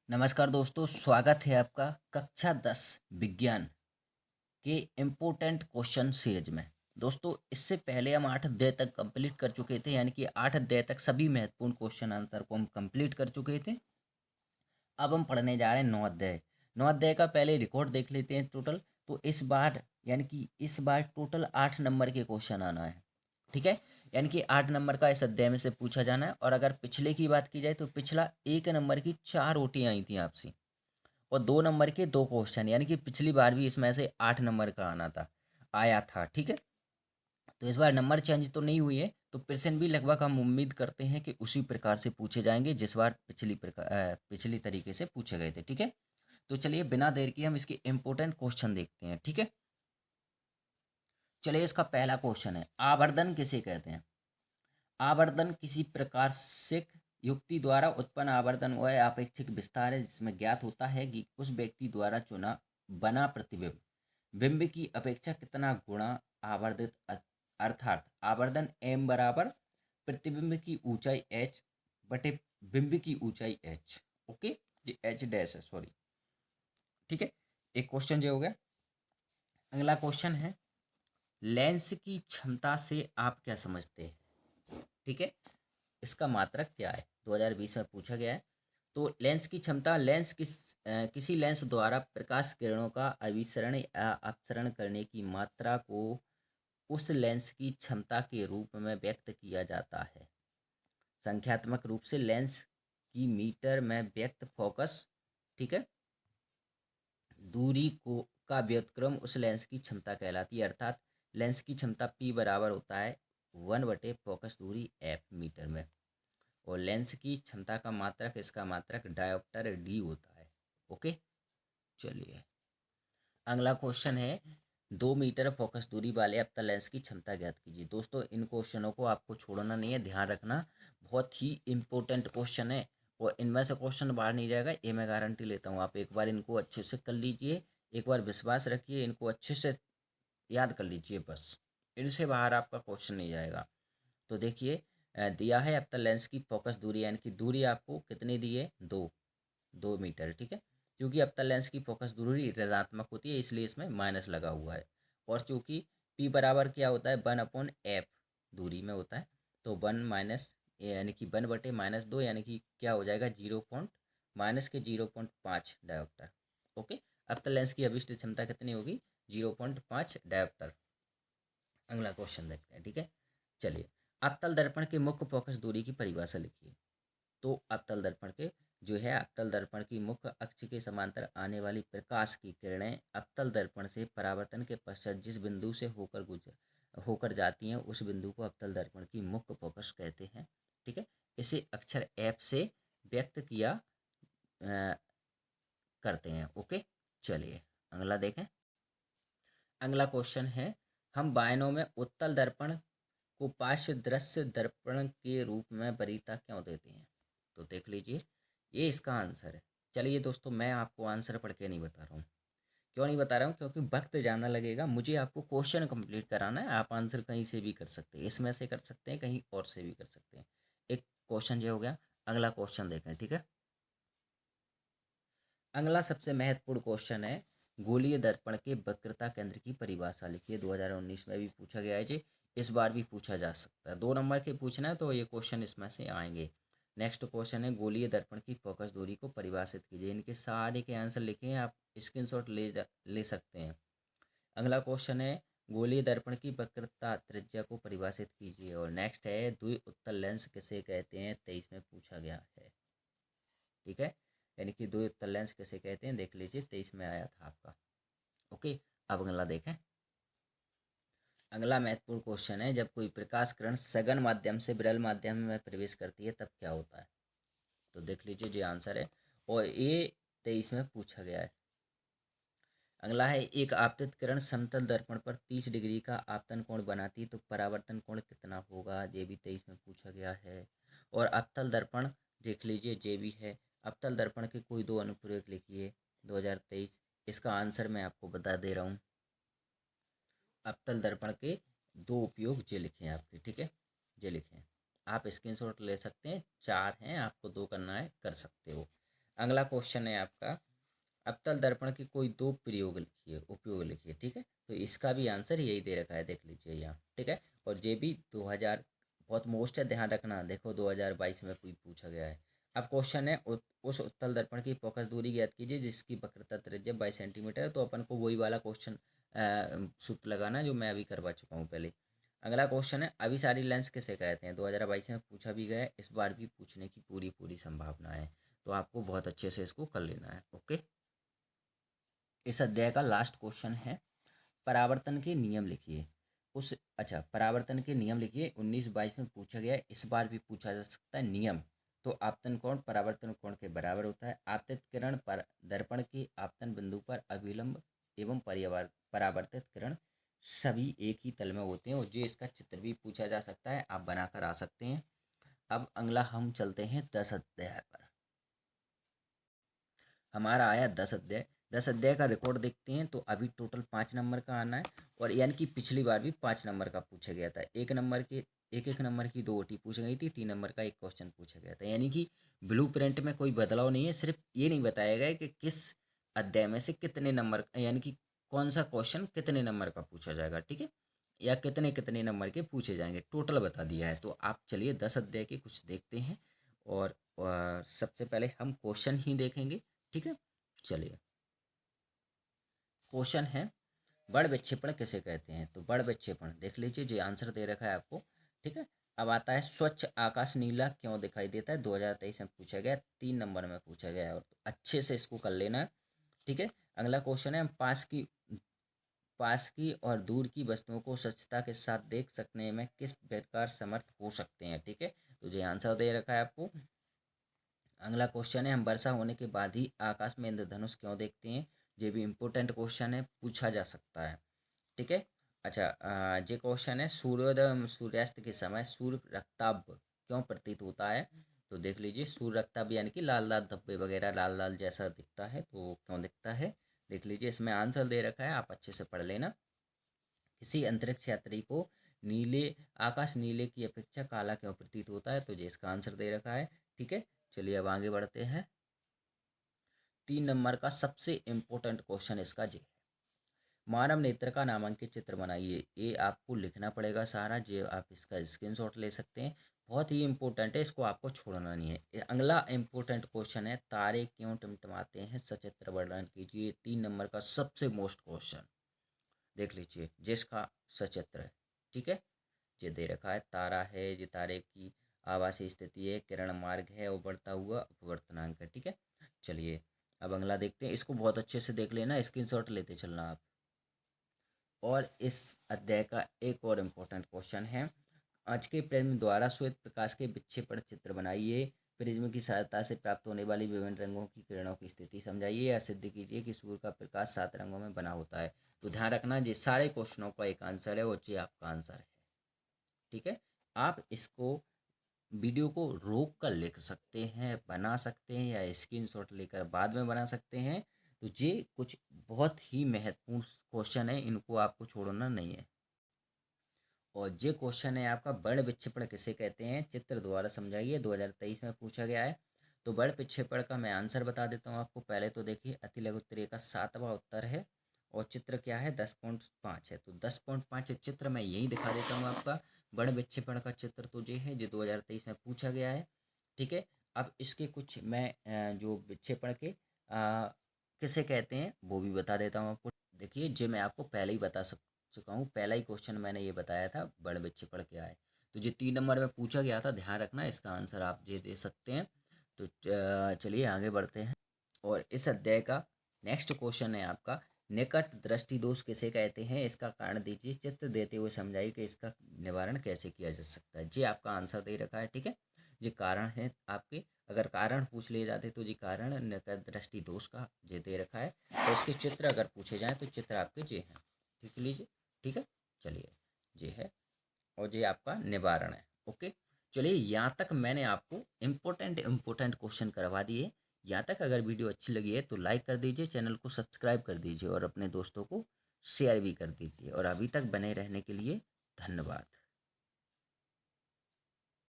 नमस्कार दोस्तों, स्वागत है आपका कक्षा 10 विज्ञान के इम्पोर्टेंट क्वेश्चन सीरीज में। दोस्तों, इससे पहले हम 8 अध्याय तक कंप्लीट कर चुके थे, यानी कि 8 अध्याय तक सभी महत्वपूर्ण क्वेश्चन आंसर को हम कंप्लीट कर चुके थे। अब हम पढ़ने जा रहे हैं 9 अध्याय। 9 अध्याय का पहले रिकॉर्ड देख लेते हैं टोटल। तो इस बार यानी कि इस बार टोटल 8 नंबर के क्वेश्चन आना है, ठीक है। यानी कि 8 नंबर का इस अध्याय में से पूछा जाना है। और अगर पिछले की बात की जाए तो पिछला 1 नंबर की 4 रोटियाँ आई थी आपसे और 2 नंबर के 2 क्वेश्चन, यानी कि पिछली बार भी इसमें से 8 नंबर का आया था, ठीक है। तो इस बार नंबर चेंज तो नहीं हुई है, तो प्रश्न भी लगभग हम उम्मीद करते हैं कि उसी प्रकार से पूछे जाएंगे जिस बार पिछली तरीके से पूछे गए थे, ठीक है। तो चलिए बिना देर के हम इसके इम्पोर्टेंट क्वेश्चन देखते हैं, ठीक है। चलिए, इसका पहला क्वेश्चन है, आवर्धन किसे कहते हैं। आवर्धन किसी प्रकाशिक युक्ति द्वारा उत्पन्न आवर्धन वह अपेक्षिक विस्तार है जिसमें ज्ञात होता है कि उस व्यक्ति द्वारा चुना बना प्रतिबिंब बिंब की अपेक्षा कितना गुणा आवर्धित अर्थात आवर्धन m बराबर प्रतिबिंब की ऊंचाई h बटे बिंब की ऊंचाई h। ओके, ये h डैश है, सॉरी, ठीक है। एक क्वेश्चन जो हो गया। अगला क्वेश्चन है, लेंस की क्षमता से आप क्या समझते हैं, ठीक है। इसका मात्रक क्या है, 2020 में पूछा गया है। तो लेंस की क्षमता, किसी लेंस द्वारा प्रकाश किरणों का अभिसरण या अपसरण करने की मात्रा को उस लेंस की क्षमता के रूप में व्यक्त किया जाता है। संख्यात्मक रूप से लेंस की मीटर में व्यक्त फोकस, ठीक है, दूरी को का व्युत्क्रम उस लेंस की क्षमता कहलाती है। अर्थात लेंस की क्षमता P बराबर होता है 1 बटे फोकस दूरी f मीटर में। और लेंस की क्षमता का मात्रक, इसका मात्रक डायोप्टर डी होता है। ओके, चलिए अगला क्वेश्चन है, 2 मीटर फोकस दूरी वाले अवतल लेंस की क्षमता ज्ञात कीजिए। दोस्तों, इन क्वेश्चनों को आपको छोड़ना नहीं है, ध्यान रखना, बहुत ही इंपॉर्टेंट क्वेश्चन है और इनमें से क्वेश्चन बाहर नहीं जाएगा, ये मैं गारंटी लेता हूँ। आप एक बार इनको अच्छे से कर लीजिए, एक बार विश्वास रखिए, इनको अच्छे से याद कर लीजिए, बस इनसे बाहर आपका क्वेश्चन नहीं जाएगा। तो देखिए, दिया है अवतल लेंस की फोकस दूरी, यानी कि दूरी आपको कितनी दी है, 2 मीटर, ठीक है। क्योंकि अवतल लेंस की फोकस दूरी ऋणात्मक होती है, इसलिए इसमें माइनस लगा हुआ है। और चूंकि P बराबर क्या होता है, 1/f दूरी में होता है, तो 1 यानी कि 1/-2, यानी कि क्या हो जाएगा, -0.5 डायोप्टर। ओके, अवतल लेंस की अभिष्ट क्षमता कितनी होगी, 0.5 डायोप्टर। अगला क्वेश्चन देखते हैं, ठीक है। चलिए, अवतल दर्पण के मुख्य फोकस दूरी की परिभाषा लिखिए। तो अवतल दर्पण की मुख्य अक्ष के समांतर आने वाली प्रकाश की किरणें अवतल दर्पण से परावर्तन के पश्चात जिस बिंदु से होकर जाती हैं उस बिंदु को अवतल दर्पण की मुख्य फोकस कहते हैं, ठीक है। इसे अक्षर F से व्यक्त किया करते हैं। ओके, चलिए अगला देखें। अगला क्वेश्चन है, हम बायनों में उत्तल दर्पण को पार्श्व दृश्य दर्पण के रूप में वरीयता क्यों देते हैं। तो देख लीजिए, ये इसका आंसर है। चलिए दोस्तों, मैं आपको आंसर पढ़ के नहीं बता रहा हूँ। क्यों नहीं बता रहा हूँ, क्योंकि वक्त ज़्यादा लगेगा, मुझे आपको क्वेश्चन कंप्लीट कराना है। आप आंसर कहीं से भी कर सकते हैं, इसमें से कर सकते हैं, कहीं और से भी कर सकते हैं। एक क्वेश्चन ये हो गया। अगला क्वेश्चन देखें, ठीक है। अगला सबसे महत्वपूर्ण क्वेश्चन है, गोलीय दर्पण के वक्रता केंद्र की परिभाषा लिखिए। 2019 में भी पूछा गया है जी, इस बार भी पूछा जा सकता है। 2 नंबर के पूछना है तो ये क्वेश्चन इसमें से आएंगे। नेक्स्ट क्वेश्चन है, गोलीय दर्पण की फोकस दूरी को परिभाषित कीजिए। इनके सारे के आंसर लिखे हैं, आप स्क्रीनशॉट ले सकते हैं। अगला क्वेश्चन है, गोलीय दर्पण की वक्रता त्रिज्या को परिभाषित कीजिए। और नेक्स्ट है, द्वि उत्तल लेंस किसे कहते हैं, 23 में पूछा गया है, ठीक है। यानी कि द्वि उत्तल लेंस किसे कहते हैं, देख लीजिए, 23 में आया था आपका। ओके, अब अगला देखें। अगला महत्वपूर्ण क्वेश्चन है, जब कोई प्रकाश किरण सघन माध्यम से विरल माध्यम में प्रवेश करती है तब क्या होता है। तो देख लीजिए, जो आंसर है, और ये 23 में पूछा गया है। अगला है, एक आपतित किरण समतल दर्पण पर 30 डिग्री का आपतन कोण बनाती है तो परावर्तन कोण कितना होगा, ये भी 23 में पूछा गया है। और अवतल दर्पण देख लीजिए, ये भी है। अवतल दर्पण के कोई 2 अनुप्रयोग लिखिए, 2023। इसका आंसर मैं आपको बता दे रहा हूँ। अवतल दर्पण के 2 उपयोग ये लिखे हैं आपके, ठीक है, ये लिखे हैं। आप स्क्रीनशॉट ले सकते हैं, 4 हैं, आपको 2 करना है, कर सकते हो। अगला क्वेश्चन है आपका, अवतल दर्पण के कोई दो प्रयोग लिखिए, उपयोग लिखिए। ठीक है, तो इसका भी आंसर यही दे रखा है, देख लीजिए यहाँ। ठीक है, और ये भी 2000 बहुत मोस्ट है, ध्यान रखना। देखो 2022 में कोई पूछा गया है। अब क्वेश्चन है, उस उत्तल दर्पण की फोकस दूरी ज्ञात कीजिए जिसकी वक्रता त्रिज्या 22 सेंटीमीटर है। तो अपन को वही वाला क्वेश्चन सूत्र लगाना जो मैं अभी करवा चुका हूँ पहले। अगला क्वेश्चन है, अभिसारी लेंस किसे कहते हैं? 2022 में पूछा भी गया है, इस बार भी पूछने की पूरी पूरी संभावना है। तो आपको बहुत अच्छे से इसको कर लेना है। ओके, इस अध्याय का लास्ट क्वेश्चन है, परावर्तन के नियम लिखिए। परावर्तन के नियम लिखिए। 1922 में पूछा गया है, इस बार भी पूछा जा सकता है नियम। तो आपतन कोण परावर्तन कोण के बराबर होता है। आपतित किरण पर दर्पण के आपतन बिंदु पर अभिलंब एवं परावर्तित किरण सभी एक ही तल में होते हैं। और जो इसका चित्र भी पूछा जा सकता है, आप बनाकर आ सकते हैं। अब अगला हम चलते हैं 10 अध्याय पर। हमारा आया 10 अध्याय। 10 अध्याय का रिकॉर्ड देखते हैं तो अभी टोटल 5 नंबर का आना है। और यानी कि पिछली बार भी 5 नंबर का पूछा गया था। एक नंबर की 2 ओटी पूछी गई थी, 3 नंबर का एक क्वेश्चन पूछा गया था। यानी कि ब्लू प्रिंट में कोई बदलाव नहीं है, सिर्फ ये नहीं बताया गया कि किस अध्याय में से कितने नंबर, यानी कि कौन सा क्वेश्चन कितने नंबर का पूछा जाएगा। ठीक है, या कितने कितने नंबर के पूछे जाएंगे, टोटल बता दिया है। तो आप चलिए 10 अध्याय के कुछ देखते हैं। और सबसे पहले हम क्वेश्चन ही देखेंगे। ठीक है, चलिए। क्वेश्चन है, बड़ विक्षेपण किसे कहते हैं? तो बड़ विक्षेपण देख लीजिए, जो आंसर दे रखा है आपको। ठीक है, अब आता है, स्वच्छ आकाश नीला क्यों दिखाई देता है? 2023 में पूछा गया, 3 नंबर में पूछा गया है। और अच्छे से इसको कर लेना है। ठीक है, अगला क्वेश्चन है, हम पास की और दूर की वस्तुओं को स्वच्छता के साथ देख सकने में किस प्रकार समर्थ हो सकते हैं? ठीक है, तो जो आंसर दे रखा है आपको। अगला क्वेश्चन है, हम वर्षा होने के बाद ही आकाश में इंद्रधनुष क्यों देखते हैं? ये भी इम्पोर्टेंट क्वेश्चन है, पूछा जा सकता है। ठीक है, अच्छा, ये क्वेश्चन है, सूर्योदय सूर्यास्त के समय सूर्य रक्ताभ क्यों प्रतीत होता है? तो देख लीजिए, सूर्य रक्ताभ यानी कि लाल लाल धब्बे वगैरह लाल लाल जैसा दिखता है, तो क्यों दिखता है? देख लीजिए, इसमें आंसर दे रखा है, आप अच्छे से पढ़ लेना। किसी अंतरिक्ष यात्री को नीले आकाश नीले की अपेक्षा काला क्यों प्रतीत होता है? तो ये इसका आंसर दे रखा है। ठीक है, चलिए अब आगे बढ़ते हैं। 3 नंबर का सबसे इम्पोर्टेंट क्वेश्चन इसका ये है, मानव नेत्र का नामांकित चित्र बनाइए। ये आपको लिखना पड़ेगा सारा, जो आप इसका स्क्रीनशॉट ले सकते हैं। बहुत ही इंपॉर्टेंट है, इसको आपको छोड़ना नहीं है। अगला इंपॉर्टेंट क्वेश्चन है, तारे क्यों टिमटिमाते हैं? सचित्र वर्णन कीजिए। 3 नंबर का सबसे मोस्ट क्वेश्चन देख लीजिए, जिसका सचित्र है। ठीक है, ये दे रखा है, तारा है, ये तारे की आवासीय स्थिति है, किरण मार्ग है और बढ़ता हुआ अपवर्तनांक है। ठीक है, चलिए अब अगला देखते हैं। इसको बहुत अच्छे से देख लेना, स्क्रीनशॉट लेते चलना आप। और इस अध्याय का एक और इम्पोर्टेंट क्वेश्चन है, आज के प्रिज्म द्वारा श्वेत प्रकाश के विक्षेपण चित्र बनाइए। प्रिज्म की सहायता से प्राप्त होने वाली विभिन्न रंगों की किरणों की स्थिति समझाइए या सिद्ध कीजिए कि सूर्य का प्रकाश 7 रंगों में बना होता है। तो ध्यान रखना, ये सारे क्वेश्चनों का एक आंसर है और ये आपका आंसर है। ठीक है, आप इसको वीडियो को रोक कर लिख सकते हैं, बना सकते हैं, या स्क्रीनशॉट लेकर बाद में बना सकते हैं। तो ये कुछ बहुत ही महत्वपूर्ण क्वेश्चन है, इनको आपको छोड़ना नहीं है। और ये क्वेश्चन है आपका, बड़ विक्षेपण किसे कहते हैं? चित्र द्वारा समझाइए। 2023 में पूछा गया है। तो बड़ विक्षेपण का मैं आंसर बता देता हूँ आपको। पहले तो देखिए, अति लघु उत्तरीय का 7वां उत्तर है। और चित्र क्या है? 10.5 है। तो 10.5 चित्र मैं यही दिखा देता हूँ आपका। बड़ विक्षेपण का चित्र तो ये है, जो 2023 में पूछा गया है। ठीक है, अब इसके कुछ मैं जो विक्षेपण के किसे कहते हैं वो भी बता देता हूँ आपको। देखिए, जो मैं आपको पहले ही बता चुका हूँ, पहला ही क्वेश्चन मैंने ये बताया था, बड़ विक्षेपण क्या है। तो जो 3 नंबर में पूछा गया था, ध्यान रखना, इसका आंसर आप ये दे सकते हैं। तो चलिए आगे बढ़ते हैं। और इस अध्याय का नेक्स्ट क्वेश्चन है आपका, निकट दृष्टि दोष किसे कहते हैं? इसका कारण दीजिए, चित्र देते हुए समझाइए कि इसका निवारण कैसे किया जा सकता है। जी आपका आंसर दे रखा है। ठीक है, ये कारण है आपके, अगर कारण पूछ लिए जाते तो जी कारण निकट दृष्टि दोष का जे दे रखा है। तो इसके चित्र अगर पूछे जाएँ तो चित्र आपके जे हैं। ठीक लीजिए। ठीक है, चलिए, ये है और ये आपका निवारण है। ओके, चलिए, यहाँ तक मैंने आपको इम्पोर्टेंट क्वेश्चन करवा दिए। यहाँ तक अगर वीडियो अच्छी लगी है तो लाइक कर दीजिए, चैनल को सब्सक्राइब कर दीजिए और अपने दोस्तों को शेयर भी कर दीजिए। और अभी तक बने रहने के लिए धन्यवाद।